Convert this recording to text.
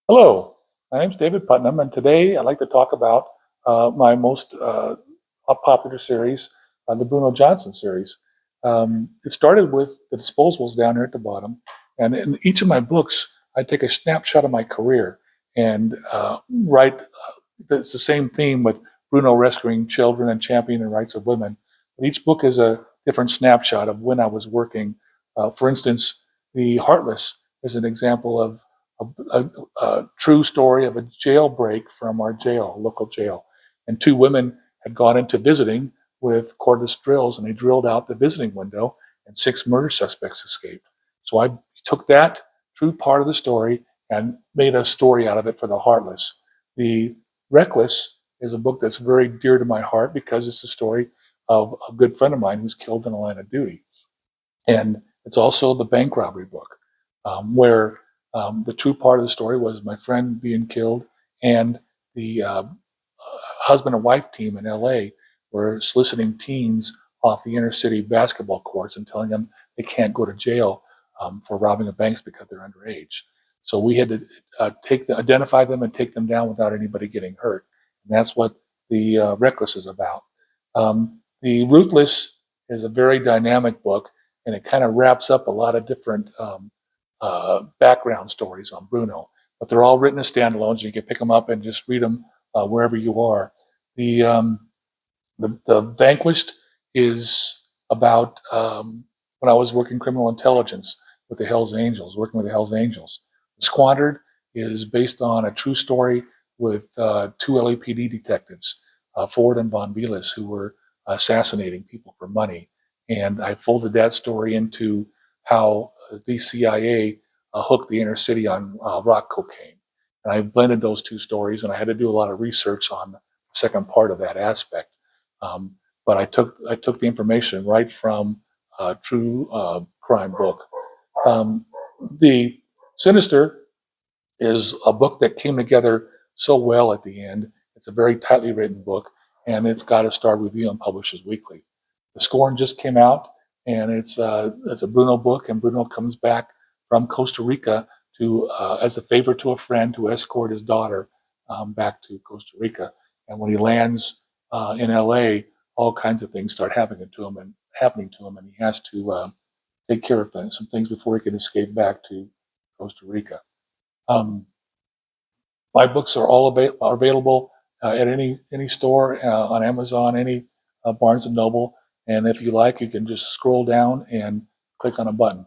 Hello, my name is David Putnam, and today I'd like to talk about my most popular series, the Bruno Johnson series. It started with the disposables down here at the bottom, and in each of my books, I take a snapshot of my career and write. It's the same theme with Bruno rescuing children and championing the rights of women. But each book is a different snapshot of when I was working. For instance, The Heartless is an example of a true story of a jailbreak from our jail, local jail. And two women had gone into visiting with cordless drills, and they drilled out the visiting window, and six murder suspects escaped. So I took that true part of the story and made a story out of it for The Heartless. The Reckless is a book that's very dear to my heart because it's the story of a good friend of mine who's killed in the line of duty. And it's also the bank robbery book, where the true part of the story was my friend being killed, and the husband and wife team in LA were soliciting teens off the inner city basketball courts and telling them they can't go to jail for robbing of banks because they're underage. So we had to identify them and take them down without anybody getting hurt. And that's what the Reckless is about. The Ruthless is a very dynamic book, and it kind of wraps up a lot of different background stories on Bruno. But they're all written as standalones. You can pick them up and just read them wherever you are. The the Vanquished is about when I was working criminal intelligence with the Hells Angels, working with the Hells Angels. Squandered is based on a true story with two LAPD detectives, Ford and Von Velas, who were assassinating people for money. And I folded that story into how the CIA hooked the inner city on rock cocaine. And I blended those two stories, and I had to do a lot of research on the second part of that aspect. But I took the information right from a true crime book. Um, the Sinister is a book that came together so well at the end. It's a very tightly written book, and it's got a star review on Publishers Weekly. The Scorn just came out, and it's a Bruno book, and Bruno comes back from Costa Rica to as a favor to a friend to escort his daughter back to Costa Rica. And when he lands in LA, all kinds of things start happening to him, and he has to take care of some things before he can escape back to Costa Rica. Um, my books are are available at any store on Amazon, any Barnes and Noble, and if you like, you can just scroll down and click on a button.